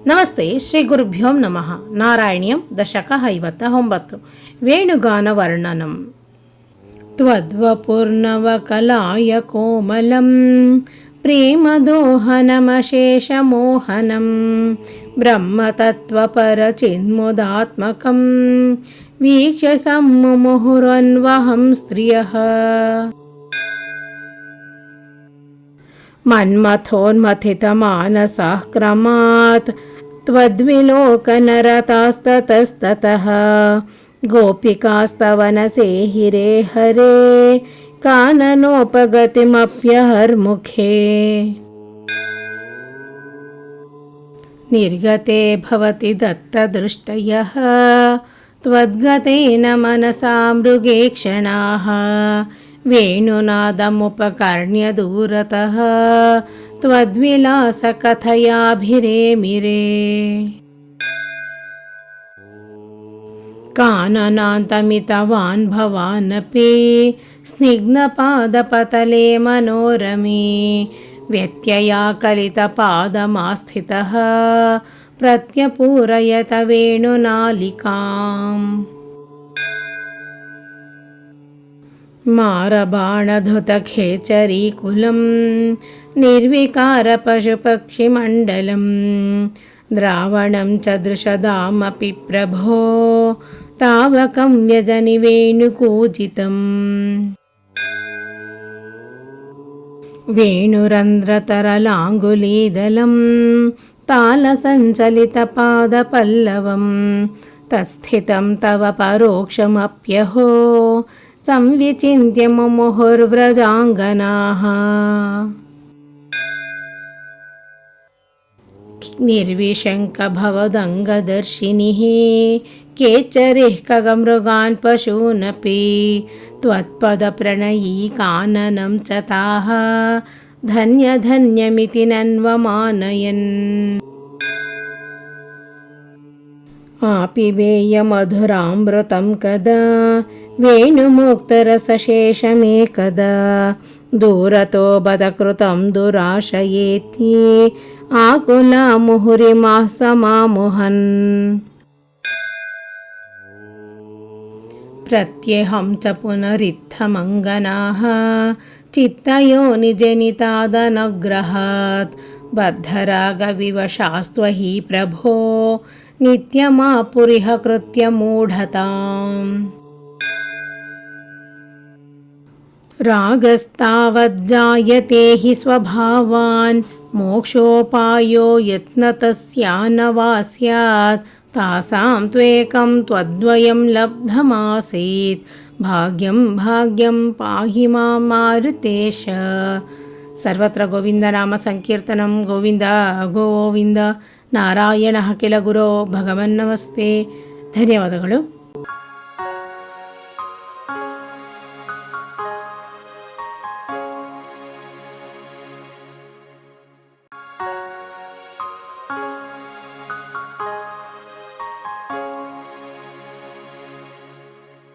ನಮಸ್ತೆ ಶ್ರೀ ಗುರುಭ್ಯೋ ನಮಃ. ನಾರಾಯಣ್ಯಂ ದಶಕ 59 ವೇಣುಗಾನ ವರ್ಣನಂ. ತ್ವದ್ವಪುರ್ನವಕಲಾಯ ಕೋಮಲಂ ಪ್ರೇಮದೋಹನಮಶೇಷಮೋಹನಂ ಬ್ರಹ್ಮತತ್ವಪರಚಿನ್ಮುದಾತ್ಮಕಂ ವೀಕ್ಷ್ಯ ಸಮ್ಮುಹುರನ್ವಹಂ ಸ್ತ್ರಿಯಃ. ಮನ್ಮಥೋನ್ಮಥಿತಮಾನಸಃ ಕ್ರಮಾತ್ ತ್ವದ್ವಿಲೋಕನರತಾಸ್ತತಸ್ತತಃ ಗೋಪಿಕಾಸ್ತವನಸೇಹಿರೇ ಹರೇ ಕಾನನೋಪಗತಿಮಪ್ಯಹರ್ಮುಖೇ. ನಿರ್ಗತೆ ಭವತಿ ದತ್ತದೃಷ್ಟಯಃ ತ್ವದ್ಗತೇನ ಮನಸಾ ಮೃಗೇಕ್ಷಣಾಃ ವೇಣುನಾದಮುಪಕರ್ಣ್ಯ ದೂರತಃ ತ್ವದ್ವಿಲಾಸಕಥಯಾಭಿರೇಮಿರೇ. ಕಾನನಾಂತಮಿತವಾನ್ ಭವಾನಪಿ ಸ್ನಿಗ್ಧಪಾದಪತಲೆ ಮನೋರಮೇ ವ್ಯತ್ಯಯಾಕಲಿತಪಾದಮಾಸ್ಥಿತಃ ಪ್ರತ್ಯಪೂರಯತ ವೇಣುನಾಲಿಕಾಂ. ಮಾರಬಾಣಧೃತಖೇಚರೀಕುಲಂ ನಿರ್ವಿಕಾರಪಶುಪಕ್ಷಿಮण्डलं ದ್ರಾವಣಂ ಚ ದೃಶದಾಮಪಿ ಪ್ರಭೋ ತಾವಕಂ ವ್ಯಜನಿ ವೇಣುಕೂಜಿತಂ. ವೇಣುರಂಧ್ರತರಲಾಂಗುಲೀದಲಂ ತಾಲಸಂಚಲಿತಪಾದಪಲ್ಲವಂ ತತ್ಸ್ಥಿತಂ ತವ ಪರೋಕ್ಷಮಪ್ಯಹೋ ಸಂವಿಚಿನ್ತ್ಯ ಮುಹುರ್ವ್ರಜಾಂಗನಾಃ. ನಿರ್ವಿಶಂಕ ಭವದಂಗದರ್ಶಿನಿಃ ಕೇಚರಿಃ ಖಗಮೃಗಾನ್ ಪಶೂನಪಿ ತ್ವತ್ಪದಪ್ರಣಯೀ ಕಾನನಂ ಚ ತಾಃ ಧನ್ಯ ಧನ್ಯಮಿತಿ ನನ್ವಮಾನಯನ್. ಆಪಿಬೇಯ ಮಧುರಾಮೃತಂ ಕದಾ ವೇಣುಮುಕ್ತರಸಶೇಷಮೇಕದಾ ದೂರತೋ ಬದಕೃತಂ ದುರಾಶಯೇತಿ ಆಕುಲ ಮುಹುರಿಮಾಃ ಸಮಾಮುಹನ್. ಪ್ರತ್ಯಹಂ ಚ ಪುನರಿತ್ತಮಂಗನಾಃ ಚಿತ್ತಯೋನಿಜನಿತಾದನಗ್ರಹಾತ್ ಬದ್ಧರಾಗವಿವಶಾಸ್ತ್ವಹಿ ಪ್ರಭೋ ನಿತ್ಯಮಾಪುರಿಹ ಕೃತ್ಯ ಮೂಢತಾಂ. ರಾಗಸ್ತಾವಜ್ಜಾಯತೆ ಹಿ ಸ್ವಭಾವಾನ್ ಮೋಕ್ಷೋಪಾಯೋ ಯತ್ನತಸ್ಯಾನವಾ ಸ್ಯಾತ್ ತಾಸಾಂ ತ್ವೇಕಂ ತ್ವದ್ವಯಂ ಲಬ್ಧಮಾಸೀತ್ ಭಾಗ್ಯಂ ಭಾಗ್ಯಂ ಪಾಹಿ ಮಾಂ ಮಾರುತೇಶ. ಸರ್ವತ್ರ ಗೋವಿಂದ ನಾಮ ಸಂಕೀರ್ತನಂ. ಗೋವಿಂದ ಗೋವಿಂದ. ನಾರಾಯಣ ಕಿಲ ಗುರೋ ಭಗವನ್ನಮಸ್ತೆ. ಧನ್ಯವಾದಗಳು.